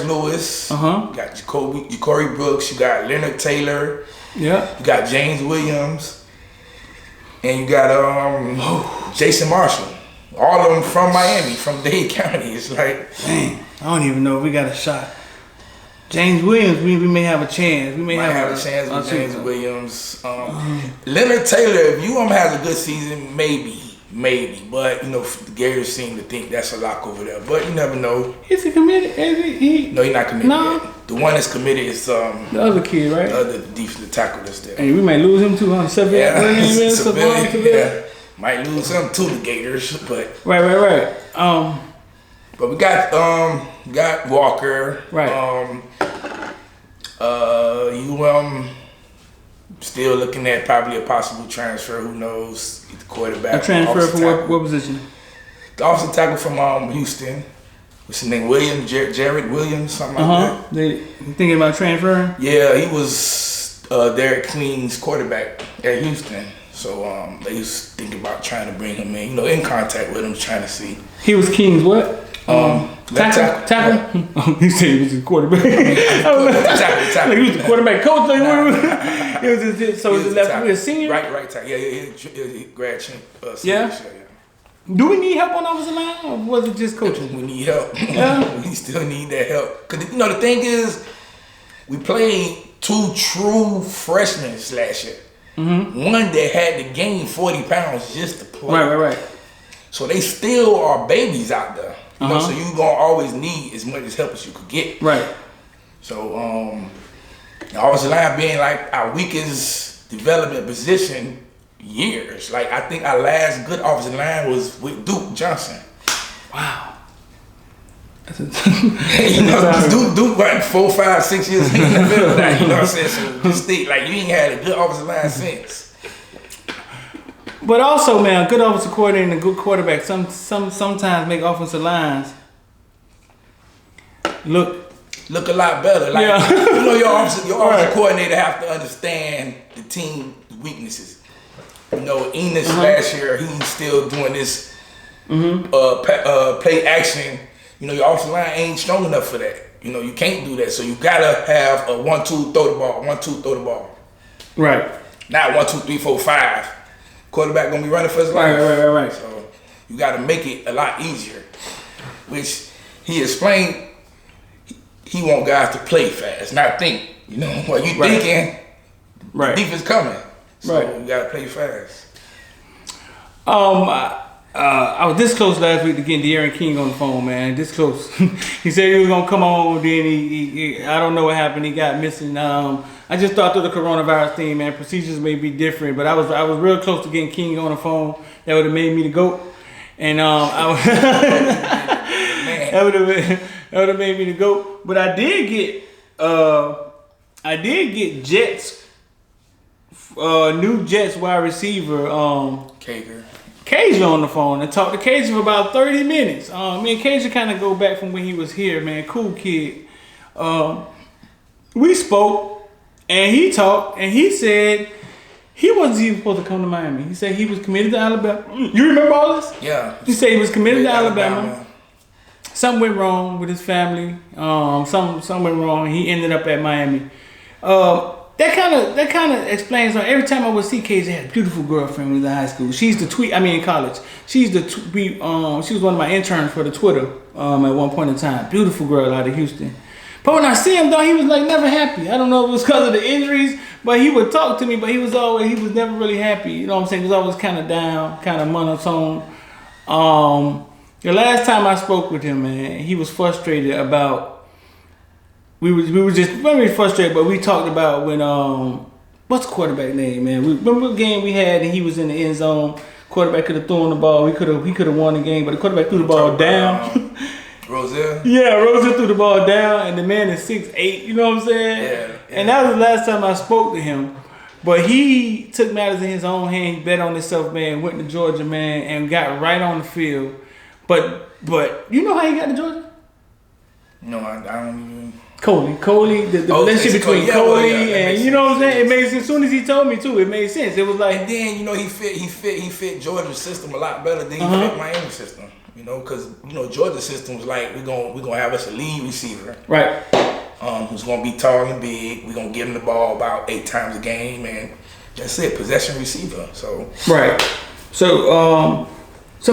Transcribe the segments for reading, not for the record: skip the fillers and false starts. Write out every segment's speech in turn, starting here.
Lewis. You got JaCorey Brooks. You got Leonard Taylor. Yeah. You got James Williams. And you got Jason Marshall. All of them from Miami, from Dade County. It's like, dang, I don't even know if we got a shot. James Williams, we may have a chance. We may have a chance with James Williams. Leonard Taylor, if you has a good season, maybe. But Gary seemed to think that's a lock over there. But you never know. Is he committed? No, he's not committed yet. The one that's committed is the other kid, right? The other defensive tackle that's there. And we might lose him too, huh? Yeah. Might lose him to the Gators, but right. But we got Walker. Right. Still looking at probably a possible transfer. Who knows? The quarterback. A transfer for what position? The offensive tackle from Houston. What's his name? Jared Williams, something like that. They thinking about transferring? Yeah, he was Derek Kling's quarterback at Houston. So they was thinking about trying to bring him in. In contact with him, trying to see. He was King's what? Tackle? Yeah. He said he was his quarterback. Tackle. Like he was the quarterback coach. It was his, so was it left with a senior? Right tackle. Yeah, he grad champ. Yeah. Do we need help on offensive line, or was it just coaching? We need help. Yeah. We still need that help. Because, the thing is, we played 2 true freshmen last year. One that had to gain 40 pounds just to play. Right. So they still are babies out there. So you're going to always need as much help as you could get. Right. So the offensive line being like our weakest development position years. Like, I think our last good offensive line was with Duke Johnson. Wow. Duke went 4, 5, 6 years in the middle of that. You know what I'm saying? So just think, like, you ain't had a good offensive line since. But also, man, a good offensive coordinator and a good quarterback sometimes make offensive lines look a lot better. Like, your offensive coordinator have to understand the team weaknesses. Enos last year, he's still doing this play action. Your offensive line ain't strong enough for that. You can't do that. So you gotta have a 1-2 throw the ball, 1-2 throw the ball. Right. Not 1, 2, 3, 4, 5. Quarterback gonna be running for his life. Right. So you gotta make it a lot easier. Which he explained. He want guys to play fast, not think. What you thinking? Right. The defense coming. So you gotta play fast. I was this close last week to getting De'Aaron King on the phone, man. This close. He said he was gonna come on, then he I don't know what happened. He got missing. I just thought through the coronavirus thing, man. Procedures may be different, but I was real close to getting King on the phone. That would have made me the GOAT, and that would have made me the GOAT. But I did get Jets. New Jets wide receiver, Cager on the phone and talked to Cager for about 30 minutes. Me and Cager kind of go back from when he was here, man. Cool kid. We spoke and he talked and he said he wasn't even supposed to come to Miami. He said he was committed to Alabama. You remember all this? Yeah. He said he was committed to Alabama. Something went wrong with his family. Something went wrong. He ended up at Miami. That kind of explains why every time I would see KJ had a beautiful girlfriend when he was in high school. In college. She was one of my interns for the Twitter at one point in time. Beautiful girl out of Houston. But when I see him though, he was like never happy. I don't know if it was because of the injuries, but he would talk to me, but he was never really happy. You know what I'm saying? He was always kind of down, kind of monotone. The last time I spoke with him, man, he was frustrated about. We were just very frustrated, but we talked about when what's the quarterback name, man? Remember the game we had and he was in the end zone. Quarterback could have thrown the ball. He could have won the game, but the quarterback threw the ball down. Roselle? Yeah, Roselle threw the ball down, and the man is 6'8". You know what I'm saying? Yeah. And that was the last time I spoke to him. But he took matters in his own hand. He bet on himself, man. Went to Georgia, man, and got right on the field. But you know how he got to Georgia? No, I don't even. Coley, the relationship between Coley and you know what I'm saying. It made sense. As soon as he told me too, it made sense. It was like, and then he fit Georgia's system a lot better than he fit Miami's system. You know, because Georgia system was like we're gonna have us a lead receiver, right? Who's gonna be tall and big. We're gonna give him the ball about 8 times a game, and that's it. Possession receiver. So right. So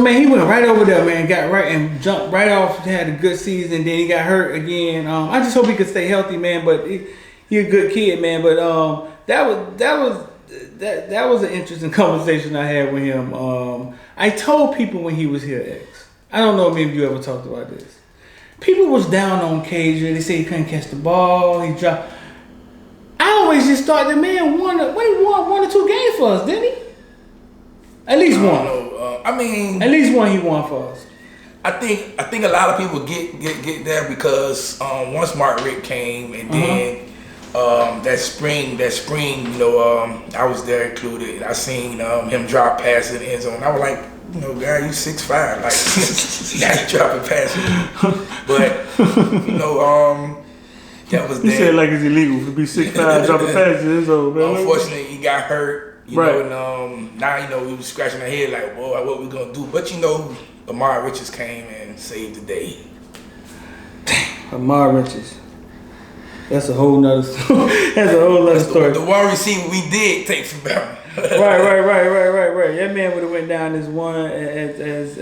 man, he went right over there, man. Got right and jumped right off. Had a good season. Then he got hurt again. I just hope he could stay healthy, man. But he a good kid, man. But that was an interesting conversation I had with him. I told people when he was here, X. I don't know if you ever talked about this. People was down on Cage. They say he couldn't catch the ball. He dropped. I always just thought the man won 1 or 2 games for us, didn't he? At least one. At least one he won for us. I think a lot of people get there because once Mark Richt came and then that spring, I was there included. I seen him drop pass in the end zone. I was like, guy, you 6'5", like now you dropping passes. But that was. You said like it's illegal to be 6'5", dropping passes. Unfortunately, he got hurt. You know, and now we was scratching our head like, boy, what we gonna do? But Amari Richards came and saved the day. Damn, Amari Richards. That's a whole nother story. Story. The one receiver we did take from Bama. Right. That man would have went down as one as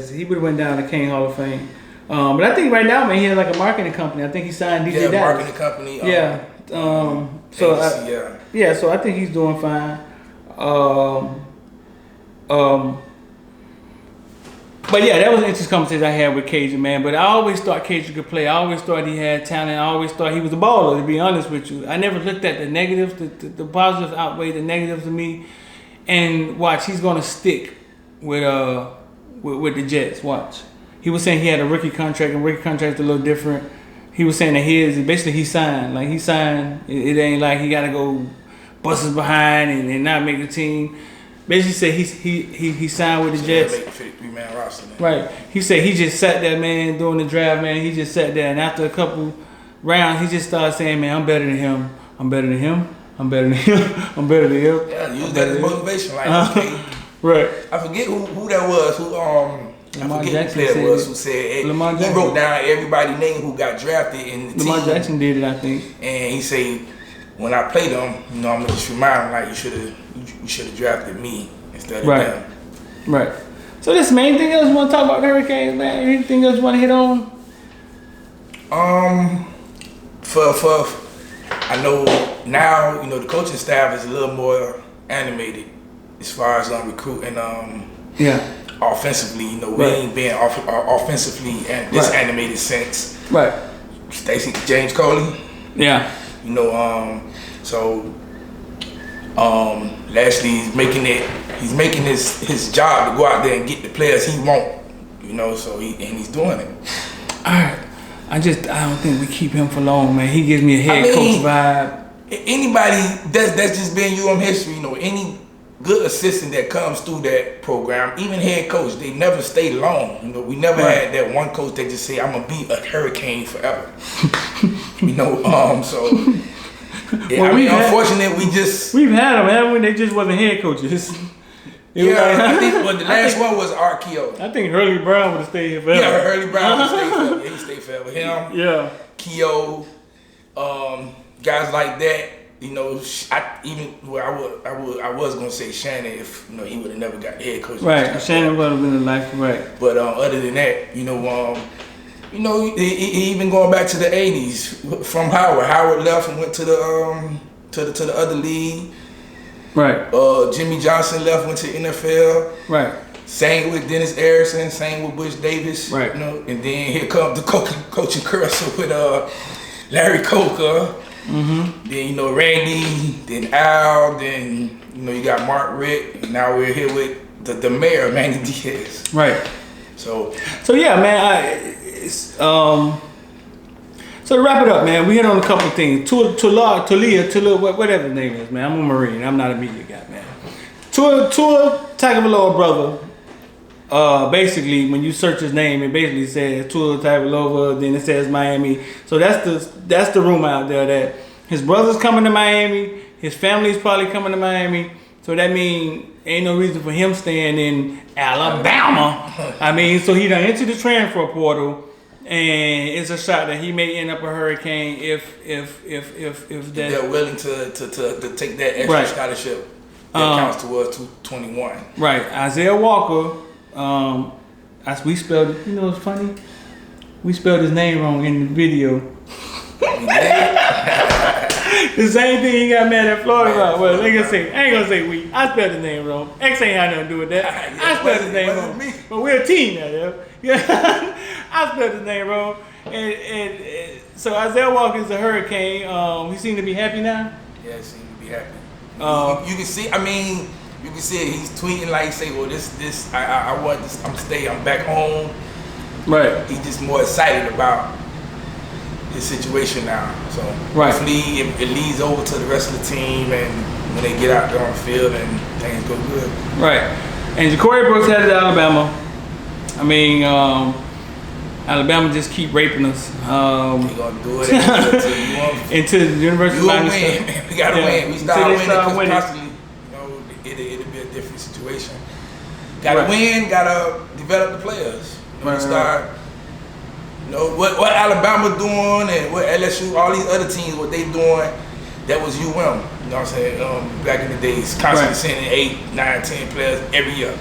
he would have went down to Kane Hall of Fame. But I think right now, man, he has like a marketing company. I think he signed DJ Dallas. Marketing company. So I think he's doing fine. But yeah, that was an interesting conversation I had with Cajun, man. But I always thought Cajun could play. I always thought he had talent. I always thought he was a baller, to be honest with you. I never looked at the negatives. The positives outweigh the negatives to me. And watch, he's gonna stick with the Jets. Watch. He was saying he had a rookie contract, and rookie contract's a little different. He was saying that he signed. Like he signed. It ain't like he gotta go bust his behind and not make the team. Basically said he signed with the Jets. Make the 53-man roster. Man. Right. He said he just sat there, man, during the draft, man. He just sat there, and after a couple rounds, he just started saying, man, I'm better than him. I'm better than him. I'm better than him. I'm better than him. Yeah, use that as motivation. Like, okay. Right. I forget who that was. Lamar Jackson who said he wrote down everybody's name who got drafted in the team. Lamar Jackson did it, I think. And he said, when I play them, I'm gonna just remind him like you should have drafted me instead of them. Right. So this main thing else you want to talk about the Hurricanes, man? Anything else you want to hit on? I know now the coaching staff is a little more animated as far as recruiting. Offensively, we ain't been offensively and this animated since. Right. James Coley. Yeah. Lashley he's making his job to go out there and get the players he want, so he's doing it. All right. I don't think we keep him for long, man. He gives me a head coach vibe. Anybody that's just been history, any good assistant that comes through that program, even head coach, they never stay long. We never had that one coach that just say, I'm gonna be a Hurricane forever. Unfortunately, we've had them, haven't we? They just wasn't head coaches. I think the last one was Arkeo. I think Hurley Brown would have stayed here forever. Yeah, Hurley Brown would stay forever. He stayed forever. Him, Keo, guys like that. I was gonna say Shannon if he would have never got the head coach. Right, Shannon would have been a life, right. But other than that, even going back to the '80s from Howard. Howard left and went to the other league. Right. Jimmy Johnson left, went to the NFL. Right. Same with Dennis Erickson. Same with Butch Davis. Right. And then here comes the coaching carousel with Larry Coker. Mm-hmm. Then Randy. Then Al. Then you got Mark Richt. And now we're here with the mayor, Manny Diaz. Right. So yeah, man. So to wrap it up, man, we hit on a couple of things. Taulia, whatever his name is, man. I'm a Marine. I'm not a media guy, man. Taulia Tagovailoa brother. Basically, when you search his name, it basically says Taulia Tagovailoa. Then it says Miami. So that's the rumor out there that his brother's coming to Miami. His family's probably coming to Miami. So that means ain't no reason for him staying in Alabama. I mean, so he done into the transfer portal, and it's a shot that he may end up a Hurricane if they're willing to take that extra scholarship that counts towards 221. Right, Isaiah Walker. We spelled it. You know what's funny? We spelled his name wrong in the video. The same thing he got mad at Florida about. Well, I ain't gonna say we. I spelled his name wrong. X ain't had nothing to do with that. I spelled his name wrong. But we're a team now, yeah. I spelled his name wrong. And so Isaiah Walker is a Hurricane. He seemed to be happy now. Yeah, he seemed to be happy. You can see. I mean, you can see it. He's tweeting like, say, well, I want this. I'm staying. I'm back home. Right. He's just more excited about his situation now. So hopefully it leads over to the rest of the team, and when they get out there on the field and things go good. Right. And JaCorey Brooks headed to Alabama. I mean, Alabama just keep raping us. We're gonna do it into the University of Miami. We gotta win. We start winning because constantly, it'll be a different situation. Gotta win. Gotta develop the players. Start. What Alabama doing and what LSU, all these other teams, what they doing, that was UM. You know what I'm saying? Back in the days, constantly sending 8, 9, 10 players every year.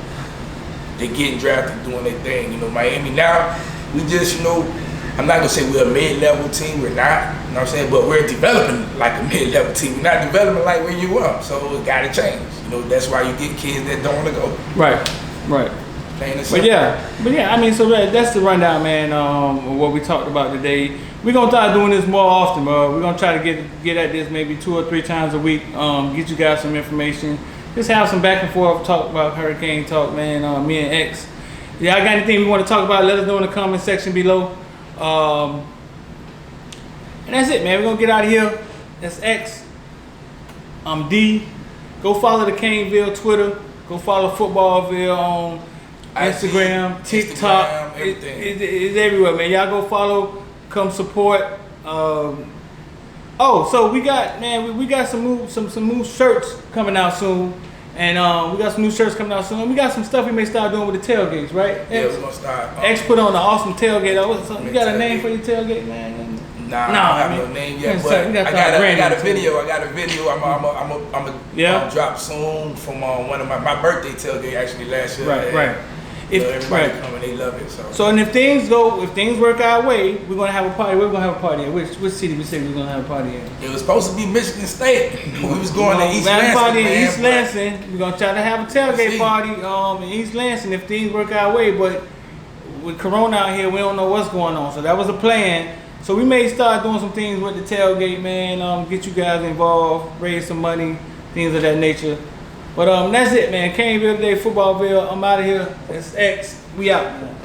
They getting drafted, doing their thing. Miami now, we just, I'm not gonna say we're a mid-level team. We're not. You know what I'm saying? But we're developing like a mid-level team. We're not developing like where you are. So it gotta change. That's why you get kids that don't want to go. Right. But yeah, I mean, so that's the rundown, man, of what we talked about today. We're going to start doing this more often, bro. We're going to try to get at this maybe 2 or 3 times a week, get you guys some information. Just have some back and forth talk about Hurricane talk, man, me and X. Y'all got anything we want to talk about, let us know in the comment section below. And that's it, man. We're going to get out of here. That's X. I'm D. Go follow the Caneville Twitter. Go follow Footballville on Instagram, TikTok, everything. It's everywhere, man. Y'all go follow, come support. So we got some new shirts coming out soon, and we got some new shirts coming out soon. We got some stuff we may start doing with the tailgates, right? Yeah, we're gonna start. X put on an awesome tailgate. You got a name for your tailgate, man? Nah, I don't have no name yet, but I got a video. I'm gonna drop soon from one of my birthday tailgate actually last year. Right. Everybody coming, they love it. So and if things work our way, we're gonna have a party. We're gonna have a party at which city we say we're gonna have a party at? It was supposed to be Michigan State. We was going to East Lansing. Party in East Lansing. We're gonna try to have a tailgate party in East Lansing if things work our way. But with Corona out here, we don't know what's going on. So that was a plan. So we may start doing some things with the tailgate, man. Get you guys involved, raise some money, things of that nature. But that's it, man. Caneville today, Footballville. I'm out of here. That's X. We out, man.